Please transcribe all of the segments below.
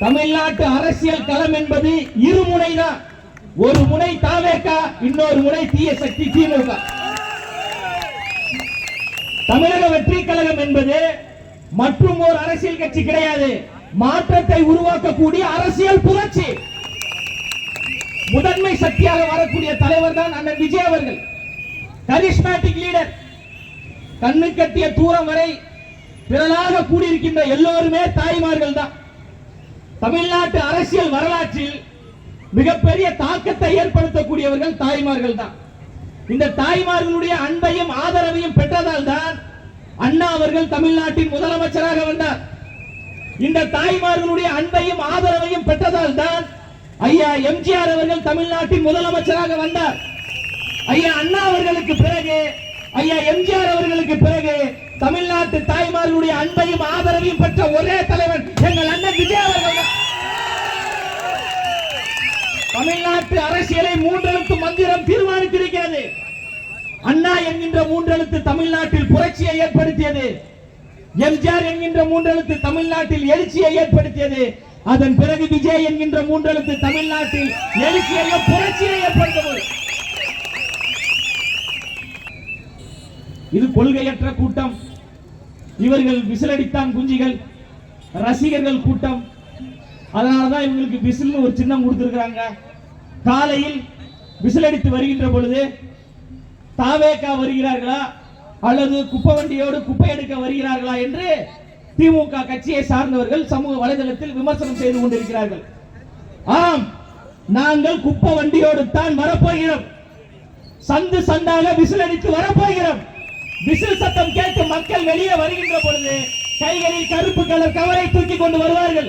தமிழ்நாட்டு அரசியல் களம் என்பது இருமுனை தான். ஒரு முனை தாவேக, இன்னொரு முனை தீய சக்தி திமுக. தமிழக வெற்றி கழகம் என்பது மற்றும் ஒரு அரசியல் கட்சி கிடையாது, மாற்றத்தை உருவாக்கக்கூடிய அரசியல் புரட்சி. முதன்மை சக்தியாக வரக்கூடிய தலைவர் தான் அண்ணன் விஜய் அவர்கள். Charismatic leader. கண்ணு கட்டிய தூரம் வரை திரளாக கூடியிருக்கின்ற எல்லோருமே தாய்மார்கள் தான். தமிழ்நாட்டு அரசியல் வரலாற்றில் மிகப்பெரிய தாக்கத்தை ஏற்படுத்தக்கூடியவர்கள் தாய்மார்கள் தான். இந்த தாய்மார்களுடைய அன்பையும் ஆதரவையும் பெற்றதால் தான் அண்ணா அவர்கள் தமிழ்நாட்டின் முதலமைச்சராக வந்தார். இந்த தாய்மார்களுடைய அன்பையும் ஆதரவையும் பெற்றதால் தான் ஐயா எம்ஜிஆர் அவர்கள் தமிழ்நாட்டின் முதலமைச்சராக வந்தார். ஐயா அண்ணா அவர்களுக்கு பிறகு, ஐயா எம்ஜிஆர் அவர்களுக்கு பிறகு தமிழ்நாட்டு தாய்மார்களுடைய அன்பையும் ஆதரவையும் பெற்ற ஒரே தலைவர் எங்கள் அண்ணன் விஜய் அவர்கள். தமிழ்நாட்டு அரசியலை மூன்றெழுத்து மந்திரம் தீர்மானித்திருக்கிறது. அண்ணா என்கின்ற மூன்றெழுத்து தமிழ்நாட்டில் புரட்சியை ஏற்படுத்தியது. எம்ஜிஆர் என்கின்ற மூன்றெழுத்து தமிழ்நாட்டில் எழுச்சியை ஏற்படுத்தியது. அதன் பிறகு விஜய் என்கின்ற மூன்றெழுத்து தமிழ்நாட்டில் எழுச்சியையும் புரட்சியை ஏற்படுத்தியது. இது கொள்கையற்ற கூட்டம். இவர்கள் விசிலடித்தான் குஞ்சிகள், ரசிகர்கள் கூட்டம். அதனாலதான் இவங்களுக்கு விசில் ஒரு சின்னம் கொடுத்திருக்கிறாங்க. காலையில் விசிலடித்து வருகின்ற பொழுது தாவேகா வருகிறார்களா அல்லது குப்பை வண்டியோடு குப்பை எடுக்க வருகிறார்களா என்று திமுக கட்சியை சார்ந்தவர்கள் சமூக வலைதளத்தில் விமர்சனம் செய்து கொண்டிருக்கிறார்கள். ஆம், நாங்கள் குப்பை வண்டியோடு தான் வரப்போகிறோம். சந்து சந்தாக விசிலடித்து வரப்போகிறோம். விசில் சத்தம் கேட்டு மக்கள் வெளியே வருகின்ற பொழுது கைகளில் கருப்பு கலர் கவரை தூக்கி கொண்டு வருவார்கள்.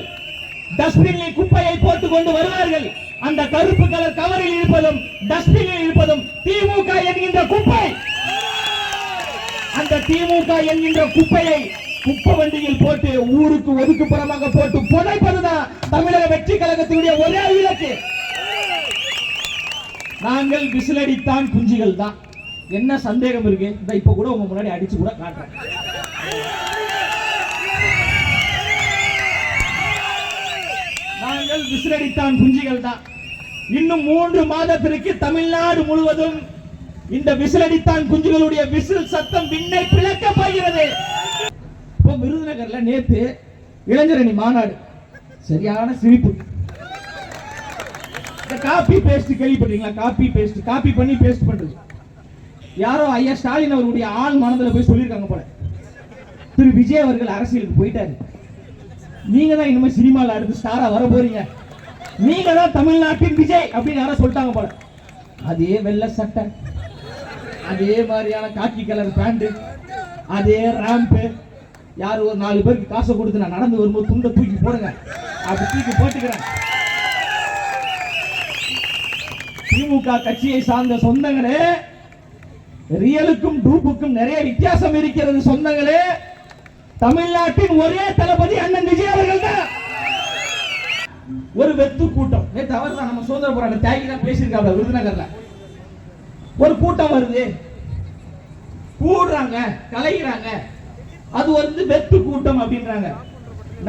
டஸ்ட்பினில் குப்பையை போட்டுக் கொண்டு வருவார்கள். அந்த கருப்பு கலர் கவரில் இருப்பதும் டஸ்ட்பினில் இருப்பதும் திமுக என்கின்ற குப்பை. அந்த திமுக என்கின்ற குப்பையை குப்பை வண்டியில் போட்டு ஊருக்கு ஒதுக்குப்புறமாக போட்டு புதைப்பதுதான் தமிழக வெற்றி கழகத்தினுடைய ஒரே இலக்கு. நாங்கள் விசிலடித்தான் குஞ்சிகள் தான். என்ன சந்தேகம் இருக்கு? இப்ப கூட உங்க முன்னாடி அடிச்சு கூட காட்டுறேன். நாங்கள் விசிலடித்தான் குஞ்சிகள் தான். இன்னும் 3 மாதத்திற்கு தமிழ்நாடு முழுவதும் இந்த விசிலடித்தான் குஞ்சுகளுடைய விசில் சத்தம் விண்ணை பிளக்க போகிறது. இப்போ விருதுநகர்ல நேத்து இளைஞரணி மாநாடு, சரியான சிரிப்பு. காப்பி பேஸ்ட் கேள்விப்பட்டீங்களா? காப்பி பேஸ்ட், காப்பி பண்ணி பேஸ்ட் பண்றது. யாரோ ஐயா ஸ்டாலின் அவருடைய ஆள் மனதில் போய் சொல்லியிருக்காங்க போல, திரு விஜய் அவர்கள் அரசியலுக்கு போயிட்டாரு, நீங்க தான் இனிமே சினிமாவில் அடுத்து ஸ்டாரா வர போறீங்க, நீங்க தான் தமிழ்நாட்டின் விஜய் அப்படின்னு யாரோ சொல்லிட்டாங்க போல. அதே வெள்ளை சட்டை, அதே மாதிரியான காக்கி கலர் பேண்ட், அதே ராம்பு. யார் ஒரு 4 பேருக்கு காசை கொடுத்து நான் நடந்து வரும்போது துண்டை தூக்கி போடுங்க, அப்படி தூக்கி போட்டுக்கிறேன். திமுக கட்சியை சார்ந்த சொந்தங்களே, ரியலுக்கும் டூப்புக்கும் நிறைய வித்தியாசம் இருக்கிறது சொந்தங்களே. தமிழ்நாட்டின் ஒரே தளபதி அண்ணன் விஜய் அவர்கள் தான். ஒரு வெத்து கூட்டம் நேற்று அவர் தான் நம்ம சுதந்திர போராட்ட தியாகி தான் பேசியிருக்காங்க. விருதுநகர்ல ஒரு கூட்டம் வருது, கூடுறாங்க, கலைகிறாங்க, அது வந்து வெத்து கூட்டம் அப்படின்றாங்க.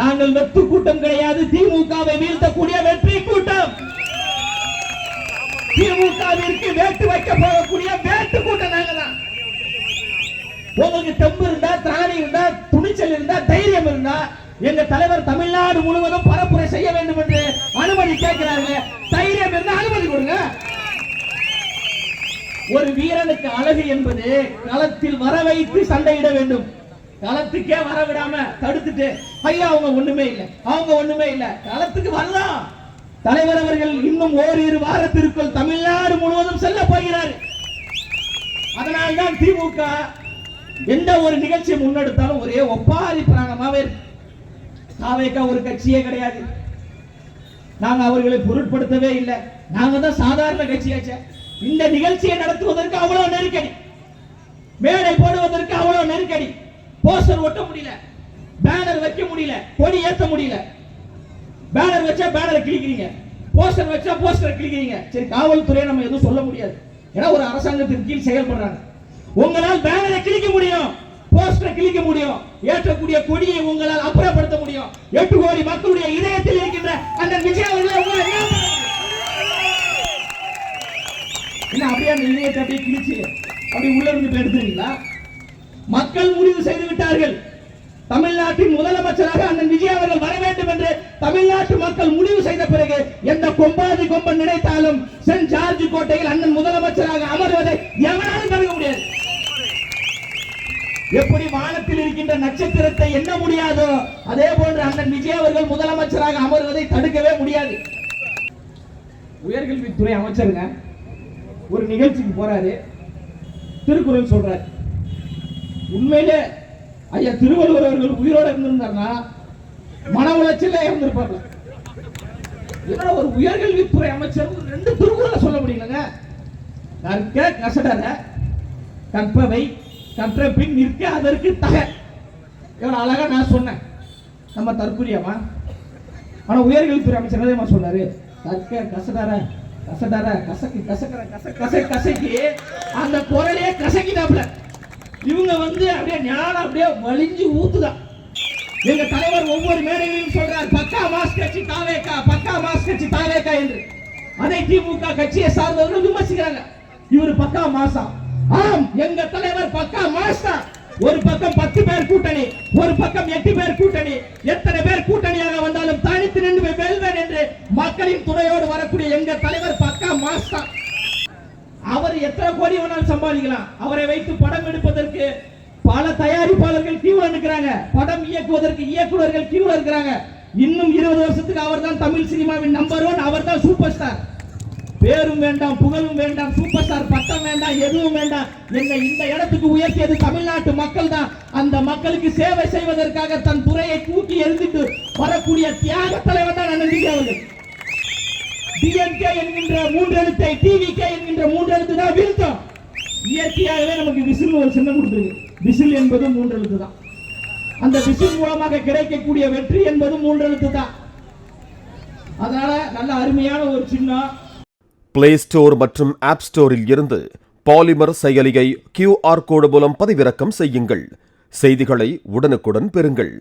நாங்கள் வெத்து கூட்டம் கிடையாது, திமுகவை வீழ்த்தக்கூடிய வெற்றி கூட்டம். திமுகவிற்கு வேட்டு வைக்க போகக்கூடிய வேட்டு கூட்டம் நாங்க தான். உங்களுக்கு தெம்பு இருந்தா, திராணி இருந்தா, துணிச்சல் இருந்தா, தைரியம் இருந்தா எங்க தலைவர் தமிழ்நாடு முழுவதும் பரப்புரை செய்ய வேண்டும் என்று அனுமதி கேட்கிறாங்க. தைரியம் இருந்தா அனுமதி கொடுங்க. ஒரு வீரனுக்கு அழகு என்பது களத்தில் வர வைத்து சண்டையிட வேண்டும். களத்துக்கே வர விடாம தடுத்துட்டு ஐயா அவங்க ஒண்ணுமே இல்லை, அவங்க ஒண்ணுமே இல்லை, களத்துக்கு வரலாம். தலைவர் அவர்கள் இன்னும் ஓரிரு வாரத்திற்குள் தமிழ்நாடு முழுவதும் செல்ல போகிறார். அதனால்தான் திமுக எந்த ஒரு நிகழ்ச்சியை முன்னெடுத்தாலும் ஒரே ஒப்பாரி பிராணமாவே இருக்கு. தாவேகா ஒரு கட்சியே கிடையாது, நாங்க அவர்களை பொருட்படுத்தவே இல்லை, நாங்க தான் சாதாரண கட்சியாச்சே. இந்த நிகழ்ச்சியை நடத்துவதற்கு அவ்வளவு நெருக்கடி, மேடை போடுவதற்கு அவ்வளவு நெருக்கடி, போஸ்டர் ஒட்ட முடியல, பேனர் வைக்க முடியல, கொடி ஏற்ற முடியல. பேனர் வச்சா பேனரை கிழிக்கிறீங்க, போஸ்டர் வச்சா போஸ்டரை கிழிக்கிறீங்க. சரி, காவல்துறையை நம்ம எதுவும் சொல்ல முடியாது, ஏன்னா ஒரு அரசாங்கத்தின் கீழ் செயல்படுறாங்க. உங்களால் பேனரை கிழிக்க முடியும், போஸ்டரை கிழிக்க முடியும், ஏற்றக்கூடிய கொடியை உங்களால் அப்புறப்படுத்த முடியும். 8 கோடி மக்களுடைய இதயத்தில் இருக்கின்ற டிக்கெட் அப்படியே கிழிச்சு அப்படி உள்ள இருந்து போய் எடுத்துறீங்களா? மக்கள் முடிவு செய்து விட்டார்கள். தமிழ்நாட்டின் முதலமைச்சராக அண்ணன் விஜய் அவர்கள் வர வேண்டும் என்று தமிழ்நாட்டு மக்கள் முடிவு செய்த பிறகு எந்த கொம்பாதி கொம்பன் நினைத்தாலும் சென்ட் ஜார்ஜ் கோட்டையில் அண்ணன் முதலமைச்சராக அமர்வதை எவனாலும் தடுக்க முடியாது. எப்படி வானத்தில் இருக்கின்ற நட்சத்திரத்தை எண்ண முடியாதோ அதே போன்று அண்ணன் விஜய் அவர்கள் முதலமைச்சராக அமர்வதை தடுக்கவே முடியாது. உயர்கல்வித்துறை அமைச்சருங்க ஒரு நிகழ்ச்சிக்கு போறாரு, திருக்குறள் சொல்றாரு. உண்மையிலே ஐயா திருவள்ளுவர் அவர்கள் உயிரோட இருந்திருந்தார்னா மன உளைச்சல இருந்திருப்பாங்க. ஒரு உயர்கல்வித்துறை அமைச்சர் 2 திருக்குறளை சொல்ல முடியலங்க. கற்க கசடர கற்பவை கற்ற பின் நிற்க அதற்கு தக. எவ்வளவு அழகா நான் சொன்னேன். நம்ம தற்குறியாமா? ஆனா உயர்கல்வித்துறை அமைச்சர் என்ன சொன்னாரு? கற்க கசடர கசடர கசக்கி கசக்கற கச கசக்கி அந்த குரலையே கசக்கிட்டாப்ல. இவங்க அப்படியே ஞானம் அப்படியே வலிஞ்சு ஊத்துதான். எங்க தலைவர் ஒவ்வொரு மேடையிலும் சொல்றார் பக்கா மாஸ் கட்சி தாவேகா, பக்கா மாஸ் கட்சி தாவேகா என்று. அதை திமுக கட்சியை சார்ந்தவர்கள் விமர்சிக்கிறாங்க. இவர் பக்கா மாசா? ஆம், எங்க தலைவர் பக்கா மாஸ்டா. ஒரு பக்கம் 10 பேர் கூட்டணி, ஒரு பக்கம் 8 பேர் கூட்டணி. எத்தனை பேர் கூட்டணியாக வந்தாலும் தனித்து நின்று வெல்வேன் என்று மக்களின் துணையோடு வரக்கூடிய எங்க தலைவர் பக்கா மாஸ்டா. அவர் எத்தனை கோடி வேணாலும் சம்பாதிக்கலாம். அவரை வைத்து படம் எடுப்பதற்கு பல தயாரிப்பாளர்கள் கியூல நிற்கிறாங்க. படம் இயக்குவதற்கு இயக்குநர்கள் கியூல இருக்கிறாங்க. இன்னும் 20 வருஷத்துக்கு அவர் தான் தமிழ் சினிமாவின் நம்பர் 1. அவர் தான் சூப்பர் ஸ்டார். பேரும் வேண்டாம், புகழும் வேண்டாம், சூப்பர் ஸ்டார் பட்டம் வேண்டாம், எதுவும் வேண்டாம். என்னை இந்த இடத்துக்கு உயர்த்தியது தமிழ்நாட்டு மக்கள் தான். அந்த மக்களுக்கு சேவை செய்வதற்காக தன் துறையை தூக்கி எறிந்துட்டு வரக்கூடிய தியாக தலைவர் தான் அண்ணன் விஜய் அவர்கள். டிஎம்கே என்கின்ற 3 எழுத்தை டிவிகே என்கின்ற 3 எழுத்து தான் வீழ்த்தம். இயற்கையாகவே நமக்கு விசில் ஒரு சின்னம் கொடுத்துருக்கு. விசில் என்பது 3 எழுத்து தான். அந்த விசில் மூலமாக கிடைக்கக்கூடிய வெற்றி என்பது 3 எழுத்து தான். அதனால நல்ல அருமையான ஒரு சின்னம். பிளே ஸ்டோர் மற்றும் ஆப் ஸ்டோரில் இருந்து பாலிமர் செயலியை QR கோடு மூலம் பதிவிறக்கம் செய்யுங்கள். செய்திகளை உடனுக்குடன் பெறுங்கள்.